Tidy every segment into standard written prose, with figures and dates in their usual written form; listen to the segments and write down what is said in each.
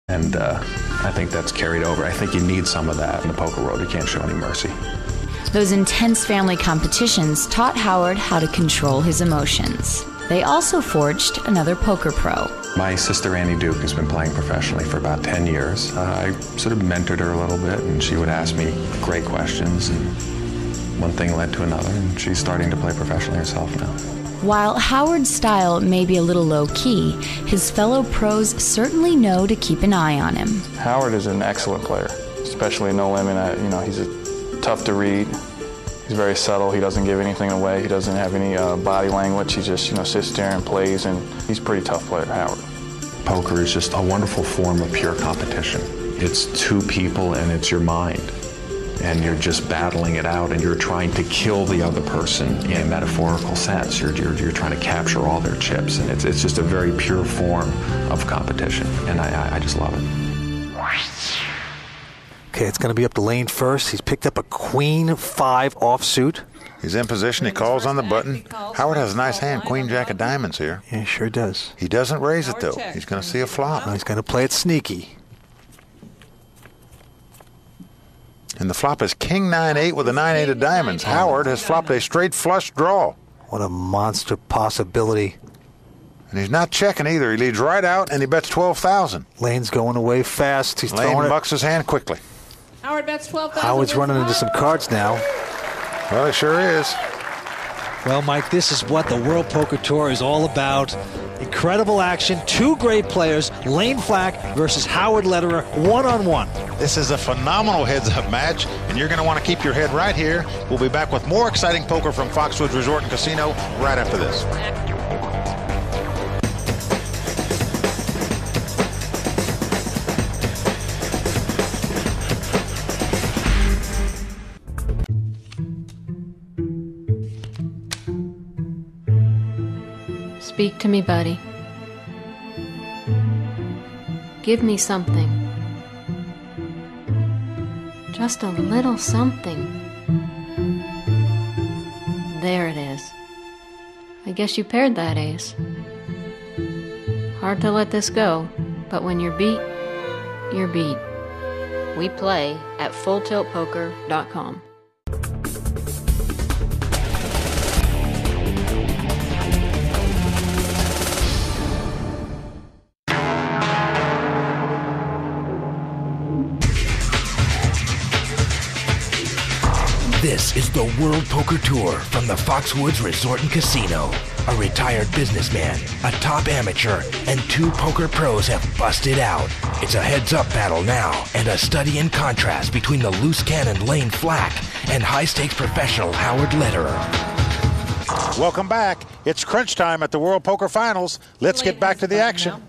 And I think that's carried over. I think you need some of that in the poker world. You can't show any mercy. Those intense family competitions taught Howard how to control his emotions. They also forged another poker pro. My sister Annie Duke has been playing professionally for about 10 years. I sort of mentored her a little bit, and she would ask me great questions, and one thing led to another, and she's starting to play professionally herself now. While Howard's style may be a little low-key, his fellow pros certainly know to keep an eye on him. Howard is an excellent player, especially no limit. He's tough to read. He's very subtle. He doesn't give anything away. He doesn't have any body language. He just sits there and plays, and he's a pretty tough player, Howard. Poker is just a wonderful form of pure competition. It's two people and it's your mind. And you're just battling it out, and you're trying to kill the other person in a metaphorical sense. You're trying to capture all their chips, and it's just a very pure form of competition, and I just love it. Okay, it's going to be up to Lane first. He's picked up a Queen 5 offsuit. He's in position. He calls on the button. Howard has a nice hand, Queen Jack of diamonds here. Yeah, sure does. He doesn't raise it, though. He's going to see a flop. He's going to play it sneaky. And the flop is King 9-8 with a 9-8 of diamonds. Howard has flopped a straight flush draw. What a monster possibility. And he's not checking either. He leads right out, and he bets 12,000. Lane's going away fast. He's throwing it. Lane bucks his hand quickly. Howard bets 12,000. Howard's running into some cards now. Well, he sure is. Well, Mike, this is what the World Poker Tour is all about. Incredible action. Two great players, Lane Flack versus Howard Lederer, one-on-one. This is a phenomenal heads-up match, and you're going to want to keep your head right here. We'll be back with more exciting poker from Foxwoods Resort and Casino right after this. Speak to me, buddy. Give me something. Just a little something. There it is. I guess you paired that ace. Hard to let this go, but when you're beat, you're beat. We play at FullTiltPoker.com. This is the World Poker Tour from the Foxwoods Resort and Casino. A retired businessman, a top amateur, and two poker pros have busted out. It's a heads-up battle now, and a study in contrast between the loose cannon Lane Flack and high-stakes professional Howard Lederer. Welcome back. It's crunch time at the World Poker Finals. Let's get back to the action.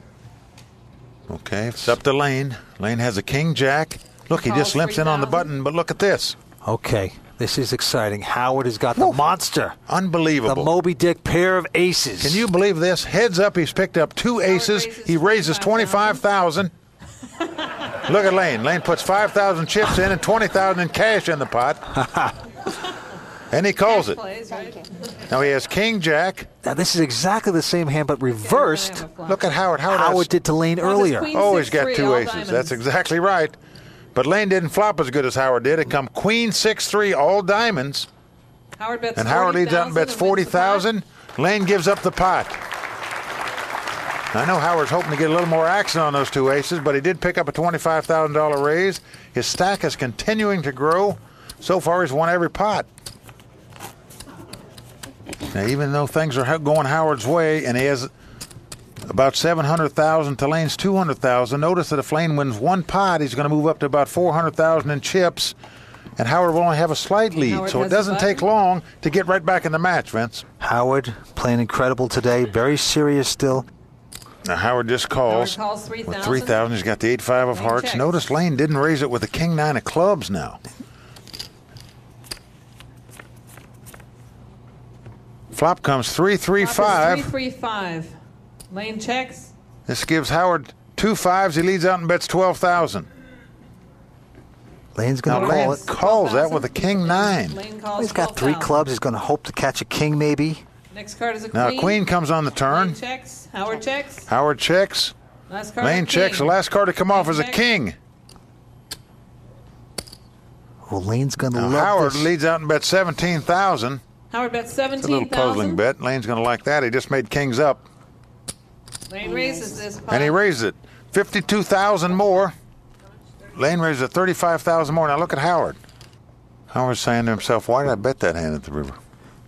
Okay, it's up to Lane. Lane has a King Jack. Look, he just limps in on the button, but look at this. Okay, this is exciting. Howard has got the monster. Unbelievable. The Moby Dick pair of aces. Can you believe this? Heads up, he's picked up two aces. He raises 25,000. Look at Lane. Lane puts 5,000 chips in and 20,000 in cash in the pot. And he calls it. Now he has King Jack. Now this is exactly the same hand, but reversed. Look at Howard. Howard did to Lane earlier. Oh, he's got two aces. That's exactly right. But Lane didn't flop as good as Howard did. It come Queen 6-3, all diamonds. Howard bets and Howard leads out and bets 40,000. Lane gives up the pot. I know Howard's hoping to get a little more action on those two aces, but he did pick up a $25,000 raise. His stack is continuing to grow. So far, he's won every pot. Now, even though things are going Howard's way, and he has about 700,000 to Lane's 200,000. Notice that if Lane wins one pot, he's going to move up to about 400,000 in chips, and Howard will only have a slight lead, so it doesn't take long to get right back in the match, Vince. Howard playing incredible today, very serious still. Now Howard just calls, with 3,000. He's got the 8-5 of hearts. Notice Lane didn't raise it with the King 9 of clubs now. Flop comes 3-3-5. 3-3-5. Lane checks. This gives Howard 2 5s. He leads out and bets 12,000. Lane's going to call it. Calls that with a King 9. He's got 3 clubs. He's going to hope to catch a king maybe. Next card is a queen. Now Queen comes on the turn. Lane checks. Howard checks. Howard checks. Last card. Lane checks. The last card to come off is a check. king. Well, Lane's going to Now, love Howard this. leads out and bet 17,000. Howard bets It's a little 17,000. puzzling bet. Lane's going to like that. He just made kings up. Lane raises this pot. And he raised it. 52,000 more. Lane raised it 35,000 more. Now look at Howard. Howard's saying to himself, why did I bet that hand at the river?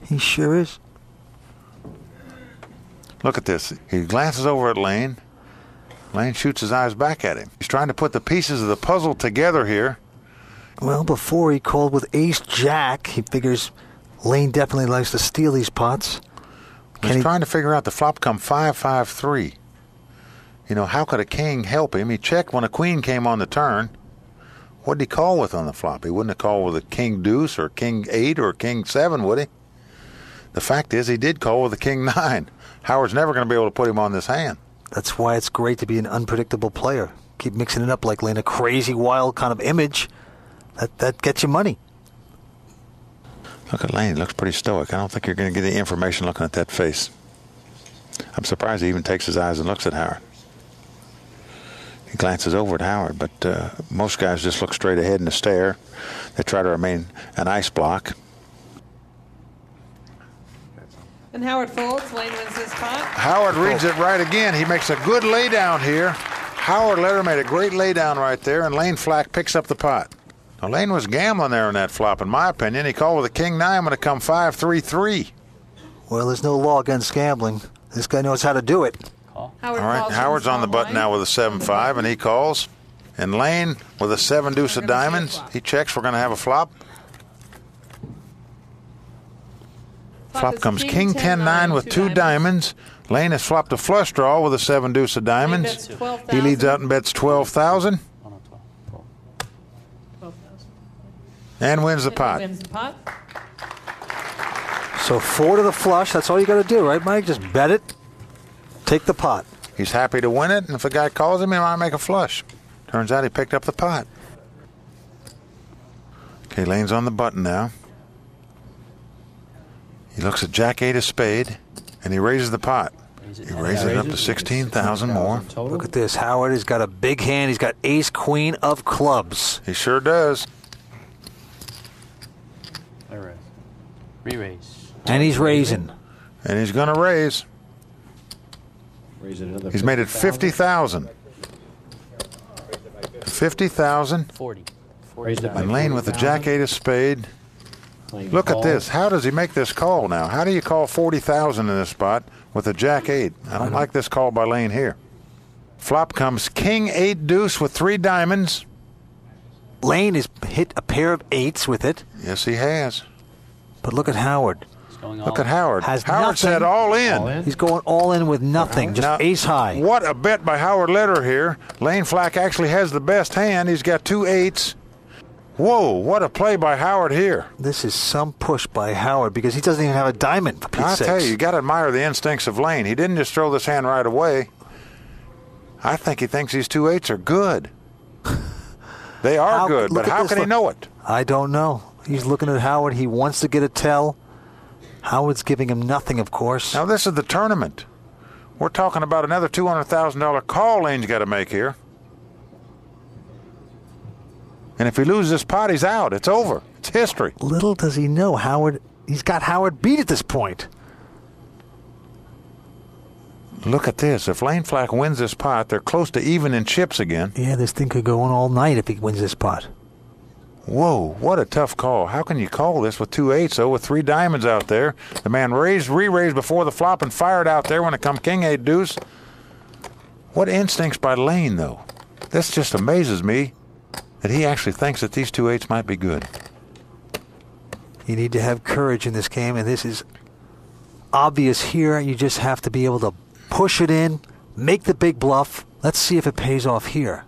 He sure is. Look at this. He glances over at Lane. Lane shoots his eyes back at him. He's trying to put the pieces of the puzzle together here. Well, before he called with ace-jack, he figures Lane definitely likes to steal these pots. He's trying to figure out the flop come 5-5-3. You know, how could a king help him? He checked when a queen came on the turn. What did he call with on the flop? He wouldn't have called with a king deuce or king 8 or king 7, would he? The fact is he did call with a king 9. Howard's never going to be able to put him on this hand. That's why it's great to be an unpredictable player. Keep mixing it up like Lane, a crazy, wild kind of image. That gets you money. Look at Lane. He looks pretty stoic. I don't think you're going to get the information looking at that face. I'm surprised he even takes his eyes and looks at Howard. He glances over at Howard, but most guys just look straight ahead and stare. They try to remain an ice block. And Howard folds. Lane wins this pot. Howard reads it right again. He makes a good laydown here. Howard Lederer made a great laydown right there, and Lane Flack picks up the pot. Now, Lane was gambling there in that flop, in my opinion. He called with a king 9 when it come 5-3-3. Well, there's no law against gambling. This guy knows how to do it. Howard All right, calls Howard's from on the small button blind. now with a 7-5, and he calls. And Lane with a 7 deuce of diamonds. He checks. We're going to have a flop. Flop is comes king 10-9 with 2 diamonds. Lane has flopped a flush draw with a 7 deuce of diamonds. bets 12,000. He leads out and bets 12,000 and wins the pot. Wins the pot. So 4 to the flush. That's all you got to do, right, Mike? Just bet it. Take the pot. He's happy to win it, and if a guy calls him, he might make a flush. Turns out he picked up the pot. Okay, Lane's on the button now. He looks at Jack 8 of spade, and he raises the pot. He raises it up to 16,000 more. Look at this. Howard has got a big hand. He's got ace queen of clubs. He sure does. Re-raise. And he's raising. And he's going to raise. He's made it 50,000. 50,000. 40. And Lane with the Jack 8 of spade. Look at this. How does he make this call now? How do you call 40,000 in this spot with a Jack 8? I don't like this call by Lane here. Flop comes king 8 deuce with 3 diamonds. Lane has hit a pair of 8s with it. Yes, he has. But look at Howard. Look at Howard. Has Howard nothing. said all in. He's going all in with nothing, just Now, ace high. What a bet by Howard Lederer here. Lane Flack actually has the best hand. He's got 2 8s. Whoa, what a play by Howard here. This is some push by Howard because he doesn't even have a diamond, for Pete's I'll tell sakes. you got to admire the instincts of Lane. He didn't just throw this hand right away. I think he thinks these 2 8s are good. They are good, look but at how this, can he look. know it? I don't know. He's looking at Howard. He wants to get a tell. Howard's giving him nothing, of course. Now, this is the tournament. We're talking about another $200,000 call Lane's got to make here. And if he loses this pot, he's out. It's over. It's history. Little does he know, he's got Howard beat at this point. Look at this. If Lane Flack wins this pot, they're close to even in chips again. Yeah, this thing could go on all night if he wins this pot. Whoa, what a tough call. How can you call this with 2 8s, though, with 3 diamonds out there? The man re-raised before the flop and fired out there when it come king 8 deuce. What instincts by Lane, though? This just amazes me that he actually thinks that these 2 8s might be good. You need to have courage in this game, and this is obvious here. You just have to be able to push it in, make the big bluff. Let's see if it pays off here.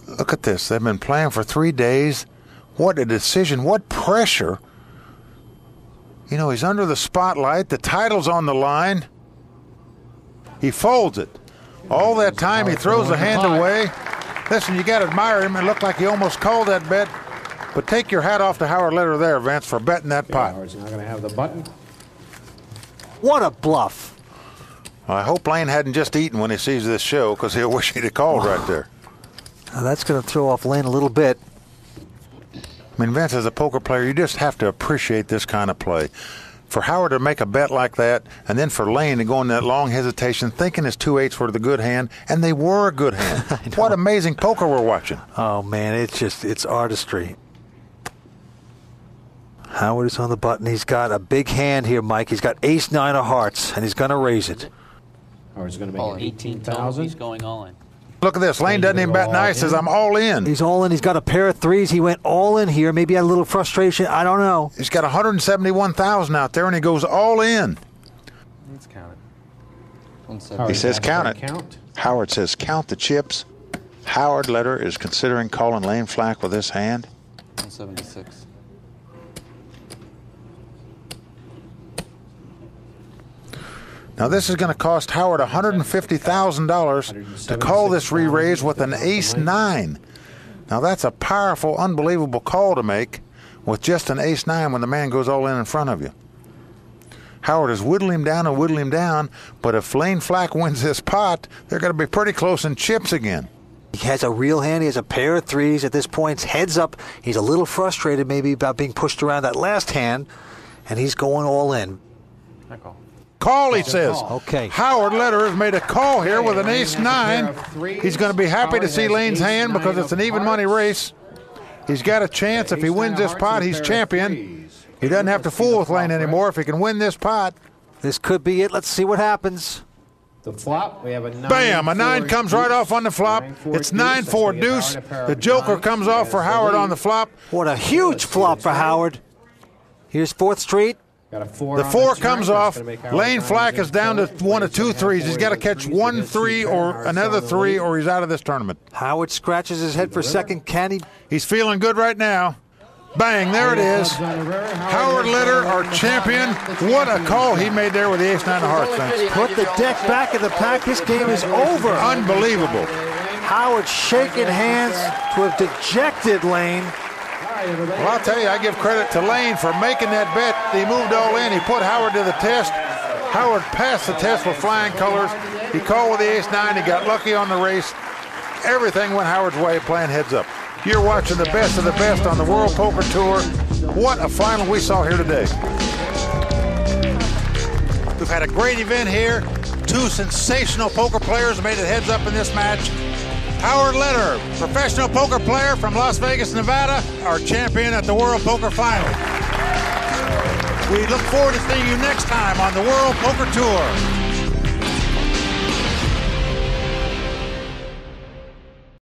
Look at this. They've been playing for 3 days. What a decision. What pressure. You know, he's under the spotlight. The title's on the line. He folds it. All that time he throws the hand away. Listen, you got to admire him. It looked like he almost called that bet. But take your hat off to Howard Lederer there, Vince, for betting that pot. Howard's not going to have the button. What a bluff. Well, I hope Lane hadn't just eaten when he sees this show, because he'll wish he'd have called right there. Now that's going to throw off Lane a little bit. I mean, Vince, as a poker player, you just have to appreciate this kind of play. For Howard to make a bet like that, and then for Lane to go in that long hesitation, thinking his 2-8s were the good hand, and they were a good hand. What amazing poker we're watching. Oh, man, it's artistry. Howard is on the button. He's got a big hand here, Mike. He's got ace-9 of hearts, and he's going to raise it. Howard's going to make it 18,000. He's going all in. Look at this. Lane doesn't even bat nice. Says, I'm all in. He's all in. He's got a pair of 3s. He went all in here. Maybe had a little frustration. I don't know. He's got 171,000 out there, and he goes all in. Let's count it. He says count it. Howard says count the chips. Howard Letter is considering calling Lane Flack with this hand. 176. Now this is going to cost Howard $150,000 to call this re-raise with an ace-9. Now that's a powerful, unbelievable call to make with just an ace-9 when the man goes all in front of you. Howard has whittled him down and whittled him down, but if Lane Flack wins this pot, they're going to be pretty close in chips again. He has a real hand. He has a pair of 3s. At this point, heads up. He's a little frustrated maybe about being pushed around that last hand, and he's going all in. I call. Call, he says. Okay. Howard Letter has made a call here with an ace-9. He's going to be happy to see Lane's hand because it's an even money race. He's got a chance. If he wins this pot, he's champion. He doesn't have to fool with Lane anymore if he can win this pot. This could be it. Let's see what happens. The flop, we have a 9. Bam! A 9 comes right off on the flop. It's 9-4 deuce. The joker comes off for Howard on the flop. What a huge flop for Howard. Here's 4th Street. The 4 comes off. Lane Flack is down to 1 of 2 3s. He's got to catch 1 3 or another 3 or he's out of this tournament. Howard scratches his head for second. Can he? He's feeling good right now. Bang, there it is. Howard Letter, our champion. What a call he made there with the ace-9 of hearts. Thanks. Put the deck back in the pack. This game is over. Unbelievable. Howard shaking hands to have dejected Lane. Well, I'll tell you, I give credit to Lane for making that bet. He moved all in. He put Howard to the test. Howard passed the test with flying colors. He called with the ace-9. He got lucky on the race. Everything went Howard's way, playing heads up. You're watching the best of the best on the World Poker Tour. What a final we saw here today. We've had a great event here. 2 sensational poker players made it heads up in this match. Howard Letter, professional poker player from Las Vegas, Nevada, our champion at the World Poker Final. We look forward to seeing you next time on the World Poker Tour.